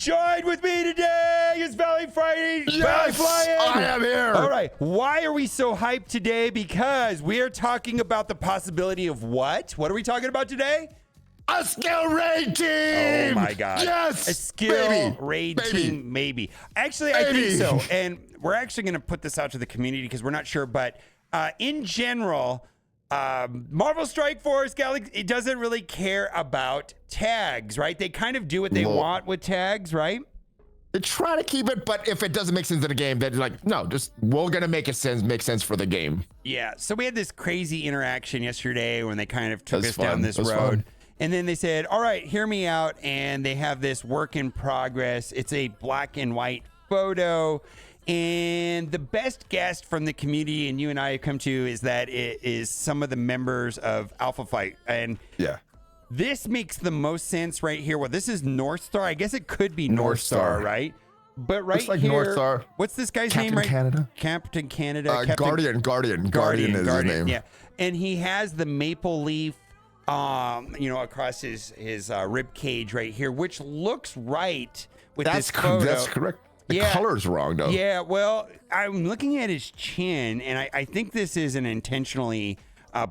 Join with me today is Valley Friday. Yes, Valley I am here. All right. Why are we so hyped today? Because we are talking about the possibility of what? What are we talking about today? A skill raid team. Oh my God. Yes. A skill Baby. raid Baby. team, maybe. Actually, I think so. And we're actually going to put this out to the community because we're not sure. But in general, Marvel Strike Force Galaxy, it doesn't really care about tags, right? They kind of do what they want with tags, right? They try to keep it, but if it doesn't make sense in the game, they're like, no, just we're gonna make sense for the game. Yeah. So we had this crazy interaction yesterday when they kind of took us down this road. Fun. And then they said, all right, hear me out. And they have this work in progress. It's a black and white photo. And the best guess from the community and you and I have come to is that it is some of the members of Alpha Flight. And yeah, this makes the most sense right here. Well, this is North Star. I guess it could be North Star, right? But right like here, North Star. What's this guy's Captain name? Right? Canada. Captain Canada. Captain Guardian is his name. Yeah, and he has the maple leaf, across his rib cage right here, which looks right with this photo. That's correct. The color's wrong though. Yeah, well, I'm looking at his chin, and I think this is an intentionally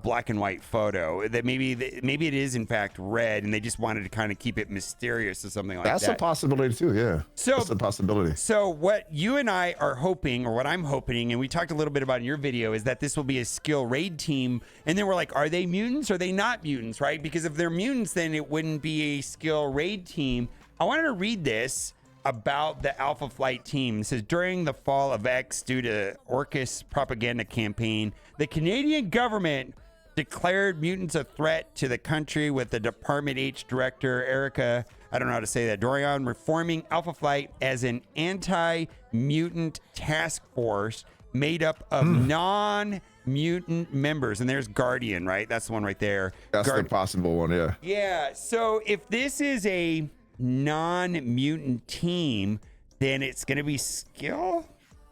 black and white photo. That maybe it is in fact red, and they just wanted to kind of keep it mysterious or something like that. That's a possibility too. Yeah, that's a possibility. So what you and I are hoping, or what I'm hoping, and we talked a little bit about in your video, is that this will be a skill raid team. And then we're like, are they mutants? Or are they not mutants? Right? Because if they're mutants, then it wouldn't be a skill raid team. I wanted to read this about the Alpha Flight team. It says, during the fall of X, due to Orcus propaganda campaign, the Canadian government declared mutants a threat to the country, with the Department H director, Erica, I don't know how to say that, Dorian, reforming Alpha Flight as an anti-mutant task force made up of non-mutant members. And there's Guardian, right? That's the one right there. That's the possible one, yeah. Yeah, so if this is a non-mutant team, then it's going to be skill,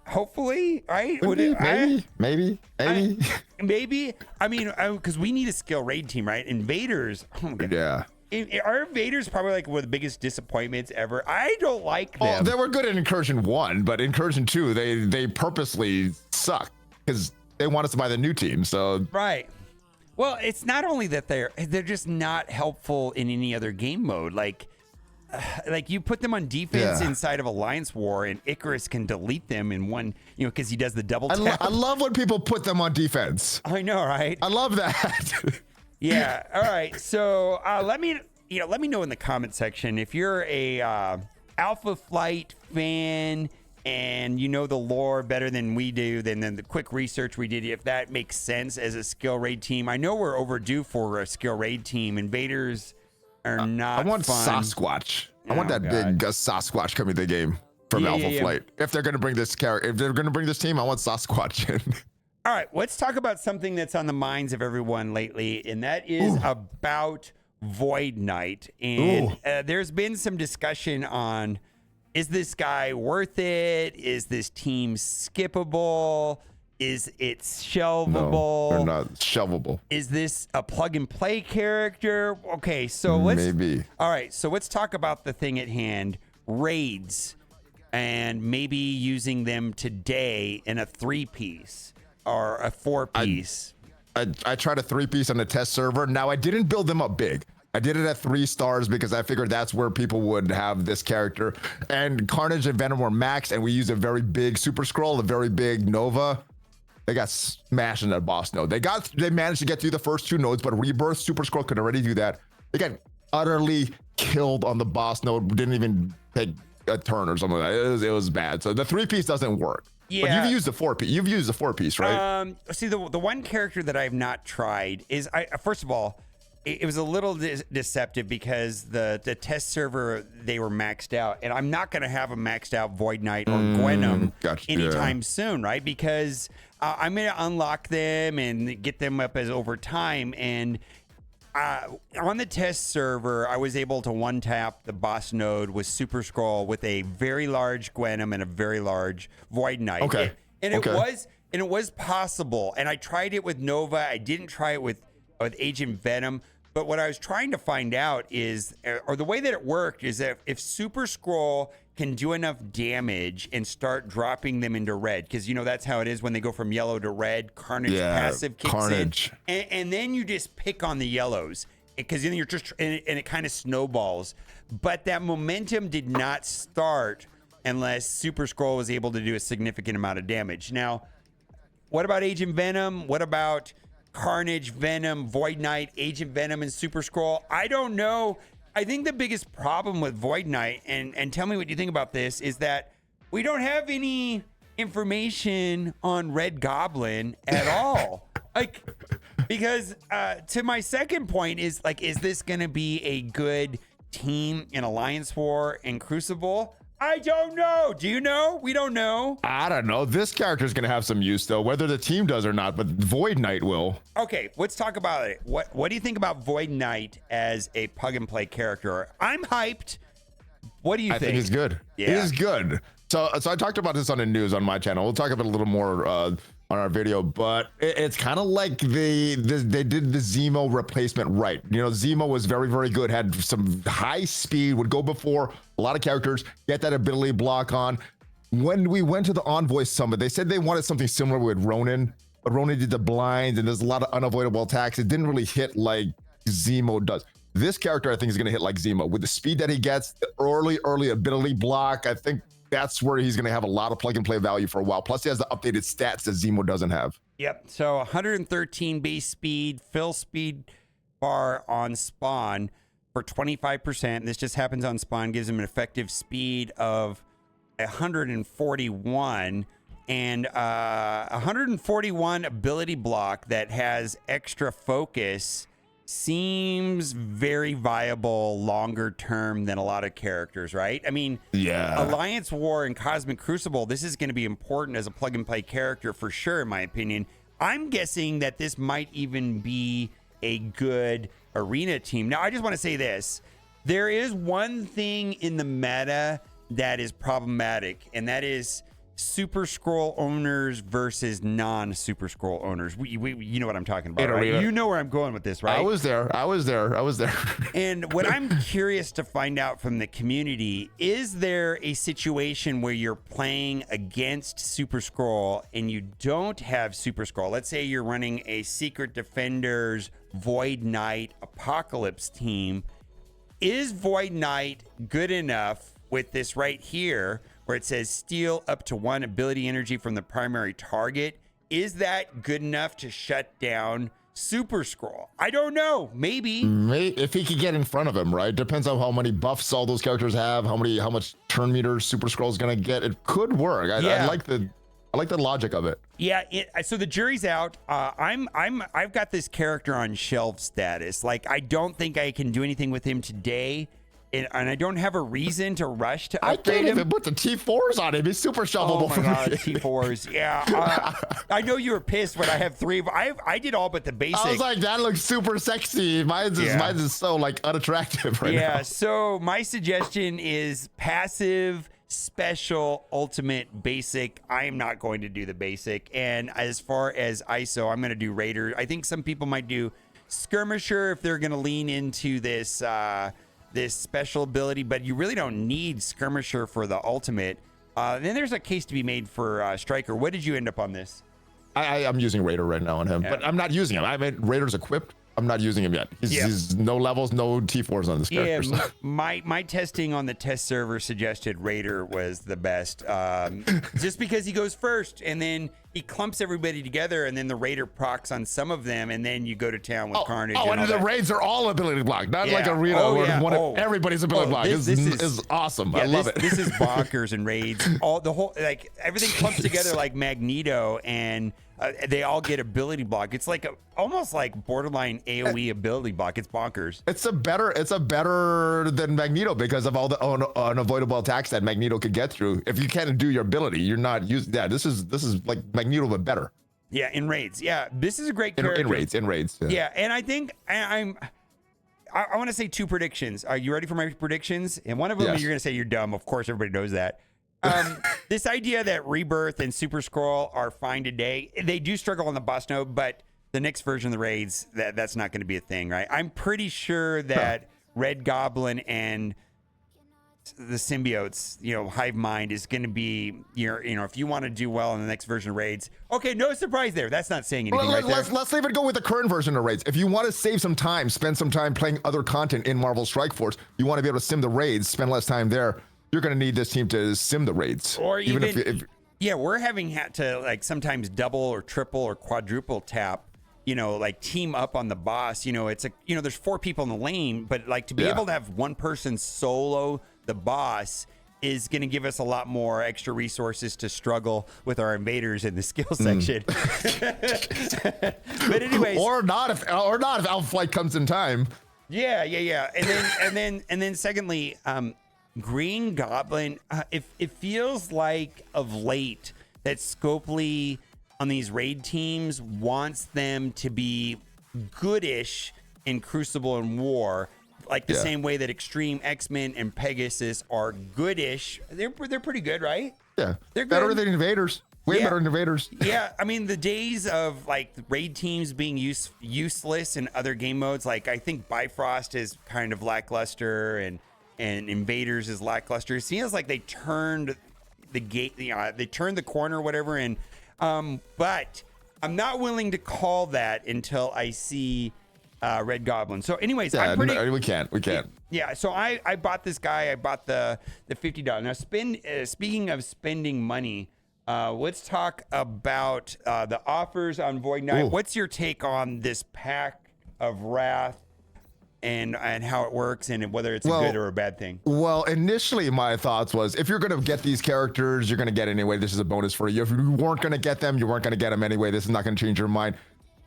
hopefully, right? Maybe. I mean, because we need a skill raid team, right? Invaders. Oh my God. Yeah. Our Invaders probably like one of the biggest disappointments ever. I don't like them. Oh, they were good in Incursion 1, but Incursion 2, they purposely suck because they want us to buy the new team. So right. Well, it's not only that they're just not helpful in any other game mode. Like you put them on defense inside of Alliance War, and Icarus can delete them in one, because he does the double tap. I love when people put them on defense. I know, right? I love that. Yeah. All right. So let me know in the comment section if you're a Alpha Flight fan and you know the lore better than we do, then the quick research we did, if that makes sense as a skill raid team. I know we're overdue for a skill raid team. Invaders are not. I want fun. Sasquatch. I want that big Sasquatch coming to the game from Alpha Flight. If they're gonna bring this character, if they're gonna bring this team, I want Sasquatch in. All right, let's talk about something that's on the minds of everyone lately, and that is about Void Knight. And there's been some discussion on, is this guy worth it? Is this team skippable? Is it shelvable? No, they're not shelvable. Is this a plug and play character? Okay, so maybe. All right, so let's talk about the thing at hand, raids, and maybe using them today in a 3-piece or a 4-piece. I tried a 3-piece on the test server. Now I didn't build them up big. I did it at 3 stars because I figured that's where people would have this character. And Carnage and Venom were maxed, and we used a very big Super Scroll, a very big Nova. They got smashed in that boss node. They managed to get through the first 2 nodes, but Rebirth Super Scroll could already do that. They got utterly killed on the boss node. Didn't even take a turn or something like that. It was bad. So the 3-piece doesn't work. Yeah. But you've used the 4-piece. You've used the 4-piece, right? See, the one character that I have not tried is, first of all, it was a little deceptive because the test server, they were maxed out, and I'm not going to have a maxed out Void Knight or Gwenum anytime soon, right? Because I'm going to unlock them and get them up as over time. And on the test server, I was able to one-tap the boss node with Super Scroll with a very large Gwenum and a very large Void Knight. Okay. It was possible. And I tried it with Nova. I didn't try it with Agent Venom. But what I was trying to find out is, or the way that it worked is that if Super Scroll can do enough damage and start dropping them into red, because that's how it is when they go from yellow to red. Carnage passive kicks Carnage. in, and then you just pick on the yellows, because then you're just and it kind of snowballs. But that momentum did not start unless Super Scroll was able to do a significant amount of damage. Now, what about Agent Venom? What about Carnage, Venom, Void Knight, Agent Venom, and Super Scroll? I don't know. I think the biggest problem with Void Knight, and tell me what you think about this, is that we don't have any information on Red Goblin at all. Because to my second point is this going to be a good team in Alliance War and Crucible? I don't know. Do you know? We don't know. I don't know. This character is going to have some use, though, whether the team does or not, but Void Knight will. Okay, let's talk about it. What do you think about Void Knight as a plug-and-play character? I'm hyped. What do you think? I think he's good. Yeah. He's good. So I talked about this on the news on my channel. We'll talk about it a little more on our video, but it's kind of like they did the Zemo replacement right. Zemo was very, very good, had some high speed, would go before a lot of characters, get that ability block on. When we went to the Envoy Summit, they said they wanted something similar with Ronin, but Ronin did the blinds, and there's a lot of unavoidable attacks. It didn't really hit like Zemo does. This character, I think, is going to hit like Zemo with the speed that he gets, the early ability block. I think that's where he's going to have a lot of plug and play value for a while. Plus, he has the updated stats that Zemo doesn't have. Yep. So 113 base speed, fill speed bar on spawn for 25%. This just happens on spawn, gives him an effective speed of 141 and 141 ability block that has extra focus. Seems very viable longer term than a lot of characters, right? I mean, yeah. Alliance War and Cosmic Crucible, this is going to be important as a plug and play character for sure, in my opinion. I'm guessing that this might even be a good arena team. Now, I just want to say this. There is one thing in the meta that is problematic, and that is Super Scroll owners versus non-Super Scroll owners. You know what I'm talking about, right? You know where I'm going with this, right? I was there. And what I'm curious to find out from the community, is there a situation where you're playing against Super Scroll and you don't have Super Scroll? Let's say you're running a Secret Defenders, Void Knight, Apocalypse team. Is Void Knight good enough with this right here, where it says steal up to 1 ability energy from the primary target? Is that good enough to shut down Super Scroll? I don't know. Maybe if he could get in front of him, right? Depends on how many buffs all those characters have, how much turn meters Super Scroll is gonna get. It could work. I like the logic of it. Yeah. So the jury's out. I've got this character on shelf status. I don't think I can do anything with him today. And I don't have a reason to rush to upgrade him. I can't even put the T4s on him. He's super shovable. Oh my god, T4s. Yeah. I know you were pissed when I have 3. I did all but the basic. I was like, that looks super sexy. Mine's is so unattractive right now. Yeah. So my suggestion is passive, special, ultimate, basic. I am not going to do the basic. And as far as ISO, I'm going to do Raider. I think some people might do Skirmisher if they're going to lean into this special ability, but you really don't need Skirmisher for the ultimate. Then there's a case to be made for Striker. What did you end up on this? I'm using Raider right now on him, but I'm not using him. I mean, Raider's equipped. I'm not using him yet. He's no levels, no T4s on this character. Yeah, my testing on the test server suggested Raider was the best, just because he goes first, and then he clumps everybody together, and then the Raider procs on some of them, and then you go to town with Carnage. And the raids are all ability block, not like Arena where everybody's ability block. This is awesome. I love it. This is bonkers and raids. Everything clumps together like Magneto, and they all get ability block. It's almost like borderline AoE ability block. It's bonkers. It's a better than Magneto because of all the unavoidable attacks that Magneto could get through. If you can't do your ability, you're not using. Yeah, this is like Magneto but better. Yeah, in raids. Yeah, this is a great character. In raids. Yeah, and I think I want to say 2 predictions. Are you ready for my predictions? And one of them, you're going to say you're dumb. Of course, everybody knows that. This idea that Rebirth and Super Scroll are fine today, they do struggle on the boss node, but the next version of the raids, that's not going to be a thing, right? I'm pretty sure that Red Goblin and the symbiotes, Hive Mind is going to be if you want to do well in the next version of raids. Okay, no surprise there. That's not saying anything right there. Let's even go with the current version of raids. If you want to save some time, spend some time playing other content in Marvel Strike Force, you want to be able to sim the raids, spend less time there, you're going to need this team to sim the raids. Or even if we're having had to like sometimes double or triple or quadruple tap, like team up on the boss. It's there's 4 people in the lane, but like to be able to have one person solo the boss is going to give us a lot more extra resources to struggle with our invaders in the skill section. But anyways, or not if Alpha Flight comes in time. Yeah. And then secondly, Green Goblin. It feels like of late that Scopely on these raid teams wants them to be goodish in Crucible and War. Like the same way that Extreme, X-Men, and Pegasus are goodish. They're pretty good, right? Yeah. They're good. Better than Invaders. Way better than Invaders. Yeah. I mean, the days of like raid teams being useless in other game modes, like I think Bifrost is kind of lackluster and Invaders is lackluster. It feels like they turned the gate, they turned the corner or whatever. And but I'm not willing to call that until I see Red Goblin. So anyways, we can't. Yeah, so I bought this guy. I bought the $50. Now speaking of spending money, let's talk about the offers on Void Knight. Ooh. What's your take on this pack of Wrath and how it works and whether it's a good or a bad thing? Well, initially my thoughts was if you're going to get these characters, you're going to get anyway. This is a bonus for you. If you weren't going to get them, you weren't going to get them anyway. This is not going to change your mind.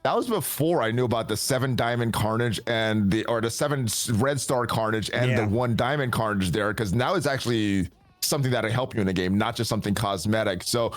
That was before I knew about the 7 Diamond Carnage and the 7 Red Star Carnage and the 1 Diamond Carnage there, because now it's actually something that'll help you in the game, not just something cosmetic. So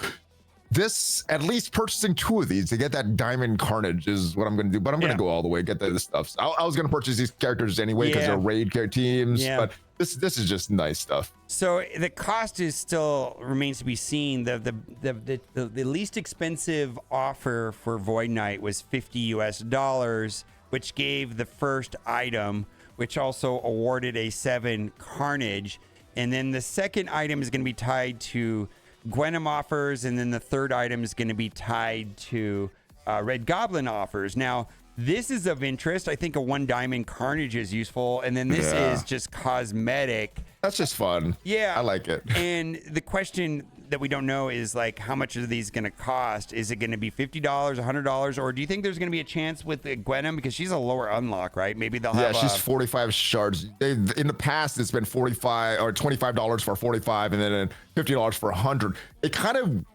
this, at least purchasing 2 of these to get that Diamond Carnage is what I'm going to do, but I'm going to go all the way, get this stuff. So I was going to purchase these characters anyway because they're raid teams, but this is just nice stuff. So the cost is still remains to be seen. The least expensive offer for Void Knight was $50 US, which gave the first item, which also awarded a 7 Carnage. And then the second item is going to be tied to Gwenom offers, and then the third item is going to be tied to Red Goblin offers. Now, this is of interest. I think a 1 Diamond Carnage is useful, and then this is just cosmetic. That's just fun. Yeah. I like it. And the question that we don't know is like, how much are these going to cost? Is it going to be $50, $100, or do you think there's going to be a chance with Gwenom because she's a lower unlock, right? Maybe they'll have. Yeah, she's 45 shards. In the past, it's been $45 or $25 for 45, and then $50 for 100. It kind of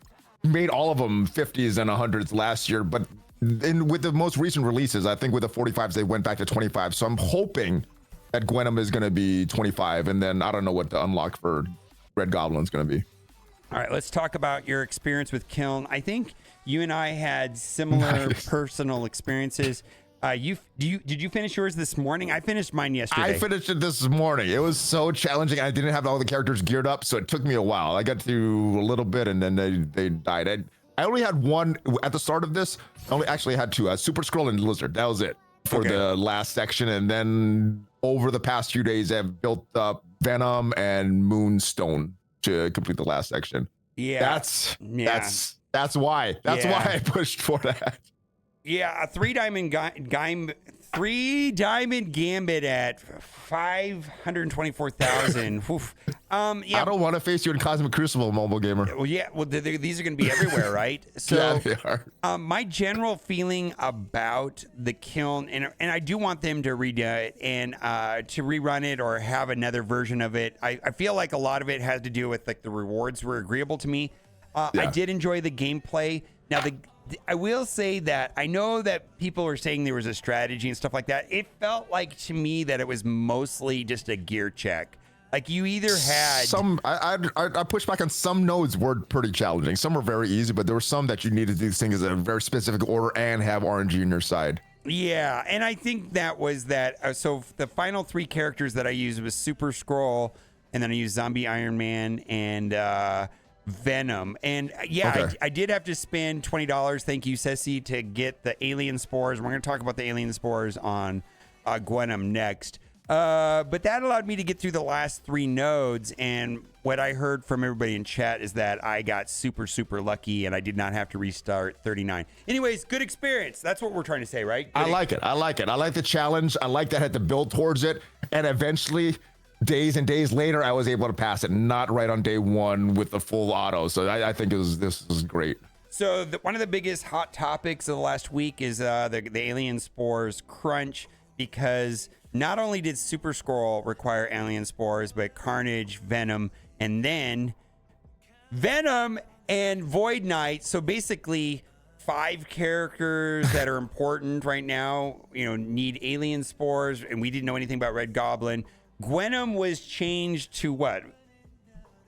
made all of them 50s and 100s last year, but with the most recent releases, I think with the 45s they went back to 25. So I'm hoping that Gwenom is going to be 25, and then I don't know what the unlock for Red Goblin is going to be. All right, let's talk about your experience with Kiln. I think you and I had similar personal experiences. Did you finish yours this morning? I finished mine yesterday. I finished it this morning. It was so challenging. I didn't have all the characters geared up, so it took me a while. I got to a little bit, and then they died. I only had one at the start of this. I only actually had 2, Super Skrull and Lizard. That was it for the last section. And then over the past few days, I've built up Venom and Moonstone to complete the last section. Yeah, that's why I pushed for that. Yeah, a 3 Diamond 3 Diamond Gambit at 524,000. I don't want to face you in Cosmic Crucible, mobile gamer. Well, yeah. Well, these are going to be everywhere, right? So, yeah, they are. My general feeling about the Kiln, and I do want them to redo it and to rerun it or have another version of it. I feel like a lot of it has to do with like the rewards were agreeable to me. I did enjoy the gameplay. Now I will say that I know that people were saying there was a strategy and stuff like that. It felt like to me that it was mostly just a gear check. Like you either had some. I pushed back on some nodes were pretty challenging. Some were very easy, but there were some that you needed to do things in a very specific order and have RNG on your side. Yeah, and I think that was that. So the final 3 characters that I used was Super Skrull, and then I used Zombie Iron Man and Venom. And yeah, Okay. I did have to spend $20. Thank you, Ceci, to get the alien spores. We're going to talk about the alien spores on Gwenum next. But that allowed me to get through the last 3 nodes. And what I heard from everybody in chat is that I got super, super lucky and I did not have to restart 39. Anyways, good experience. That's what we're trying to say, right? I like it. I like it. I like the challenge. I like that I had to build towards it. And eventually, days and days later, I was able to pass it, not right on day 1 with the full auto. So I think this was great. So one of the biggest hot topics of the last week is the alien spores crunch, because not only did Super Skrull require alien spores, but Carnage, Venom, and then Venom and Void Knight. So basically 5 characters that are important right now, need alien spores, and we didn't know anything about Red Goblin. Gwenum was changed to what?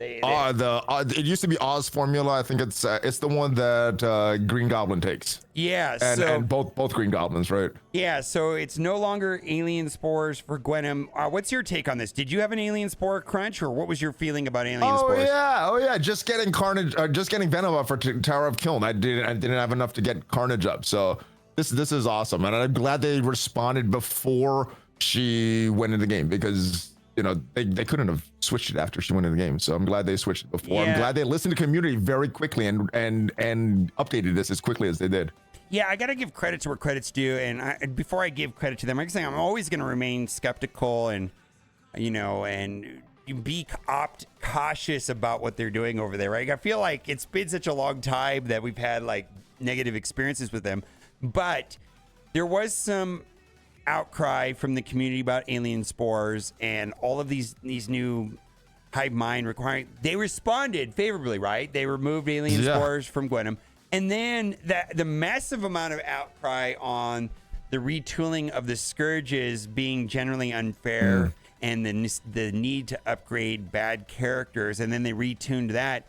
It used to be Oz formula. I think it's the one that Green Goblin takes. Yeah, and both Green Goblins, right? Yeah, so it's no longer alien spores for Gwenum. What's your take on this? Did you have an alien spore crunch, or what was your feeling about alien spores? Oh yeah, just getting Carnage, just getting Venom up for Tower of Kiln. I didn't have enough to get Carnage up, so this is awesome, and I'm glad they responded before she went in the game, because they couldn't have switched it after she went in the game. So I'm glad they switched it before. Yeah. I'm glad they listened to community very quickly and updated this as quickly as they did. Yeah, I got to give credit to where credit's due. And before I give credit to them, I'm always going to remain skeptical and be cautious about what they're doing over there, right? I feel like it's been such a long time that we've had like negative experiences with them, but there was some outcry from the community about alien spores and all of these new hive mind requiring. They responded favorably, right? They removed alien spores from Gwenum, and then the massive amount of outcry on the retooling of the scourges being generally unfair and the need to upgrade bad characters, and then they retuned that.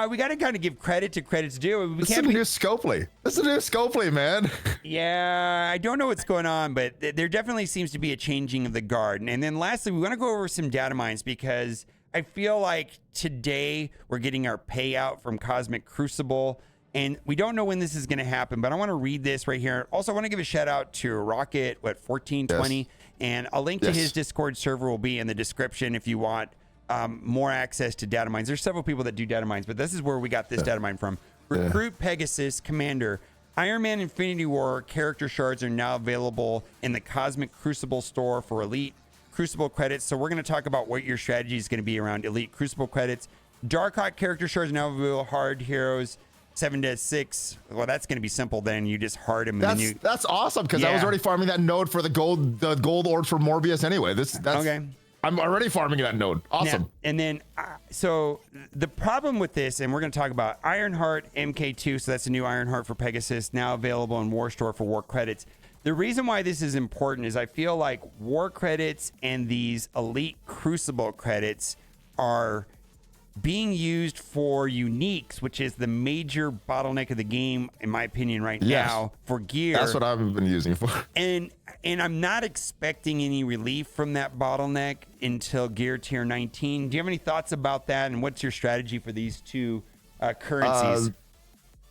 We got to kind of give credit to credit's due. This is a new Scopely. This is a new Scopely, man. Yeah, I don't know what's going on, but there definitely seems to be a changing of the guard. And then lastly, we want to go over some data mines, because I feel like today we're getting our payout from Cosmic Crucible, and we don't know when this is going to happen, but I want to read this right here. Also, I want to give a shout out to Rocket, 1420, yes. And a link to his Discord server will be in the description if you want more access to data mines. There's several people that do data mines, but this is where we got this data mine from. Recruit Pegasus Commander. Iron Man Infinity War character shards are now available in the Cosmic Crucible store for Elite Crucible credits. So we're going to talk about what your strategy is going to be around Elite Crucible credits. Darkhawk character shards now available. Hard Heroes 7 to 6. Well, that's going to be simple. Then you just hard them. That's awesome, because I was already farming that node for the gold orbs for Morbius anyway. That's okay. I'm already farming that node. Awesome. Now, and then, so the problem with this, and we're going to talk about Ironheart MK2. So that's a new Ironheart for Pegasus, now available in War Store for War credits. The reason why this is important is I feel like War credits and these Elite Crucible credits are being used for uniques, which is the major bottleneck of the game, in my opinion, right now for gear. That's what I've been using for. And I'm not expecting any relief from that bottleneck until gear tier 19. Do you have any thoughts about that? And what's your strategy for these two currencies?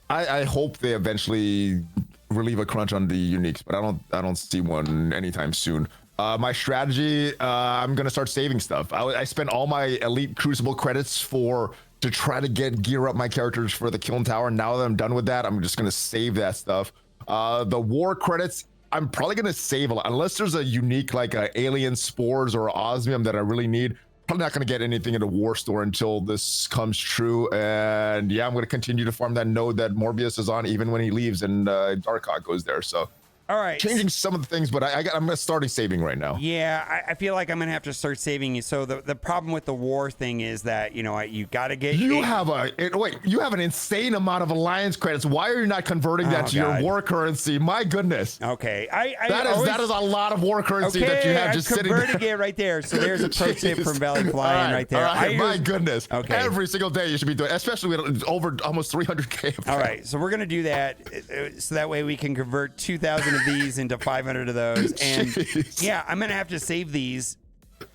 I hope they eventually relieve a crunch on the uniques, but I don't see one anytime soon. My strategy, I'm gonna start saving stuff. I spent all my Elite Crucible credits to try to gear up my characters for the Kiln Tower. Now that I'm done with that, I'm just gonna save that stuff. The War credits, I'm probably gonna save a lot, unless there's a unique like Alien Spores or Osmium that I really need. Probably not gonna get anything in the War Store until this comes true. And yeah, I'm gonna continue to farm that node that Morbius is on, even when he leaves and Darkhawk goes there. So. All right. Changing some of the things, but I'm starting saving right now. Yeah, I feel like I'm gonna have to start saving. So the problem with the war thing is that you got to get. You have an insane amount of alliance credits. Why are you not converting that to your war currency? My goodness. Okay, that is a lot of war currency that you have just sitting there. Converting it right there. So there's a pro tip from Valley Flying right there. All right, my goodness. Okay. Every single day you should be doing, especially with over almost 300K. All right, so we're gonna do that, so that way we can convert 2,000 of these into 500 of those. And yeah, I'm gonna have to save these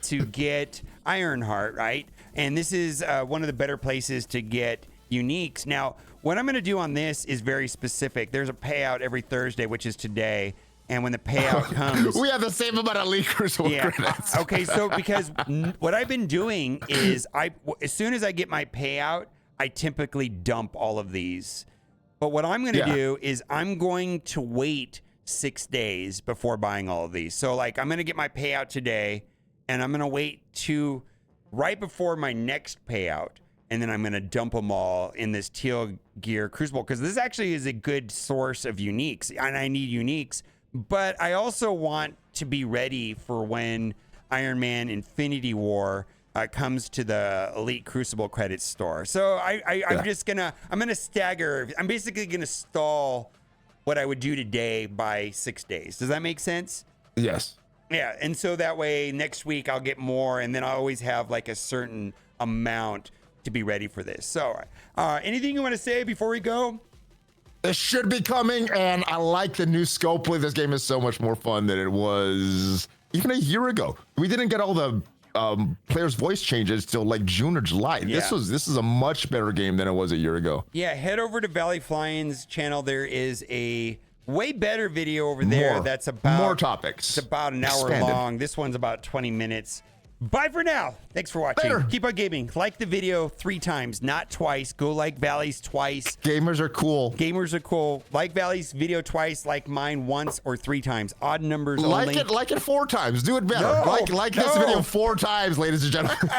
to get Ironheart, right? And this is one of the better places to get uniques. Now, what I'm going to do on this is very specific. There's a payout every Thursday, which is today. And when the payout comes, we have the same amount of Elite Crucible credits. Okay, so because what I've been doing is as soon as I get my payout, I typically dump all of these. But what I'm going to do is I'm going to wait 6 days before buying all of these. So like I'm going to get my payout today, and I'm going to wait to right before my next payout, and then I'm going to dump them all in this Teal Gear Crucible, because this actually is a good source of uniques, and I need uniques. But I also want to be ready for when Iron Man Infinity War comes to the Elite Crucible credits store. So I'm just gonna stagger. I'm basically gonna stall what I would do today by 6 days. Does that make sense? Yes. Yeah, and so that way next week I'll get more, and then I always have like a certain amount to be ready for this. So anything you want to say before we go? It should be coming, and I like the new scope. This game is so much more fun than it was even a year ago. We didn't get all the players' voice changes till like June or July. Yeah. This is a much better game than it was a year ago. Yeah, head over to Valley Flying's channel. There is a way better video over there. That's about more topics. It's about an hour long. This one's about 20 minutes. Bye for now. Thanks for watching. Later. Keep on gaming. Like the video 3 times, not twice. Go like Valley's twice. Gamers are cool. Gamers are cool. Like Valley's video twice. Like mine once or 3 times. Odd numbers only. Like it 4 times. Do it better. No, like this video 4 times, ladies and gentlemen.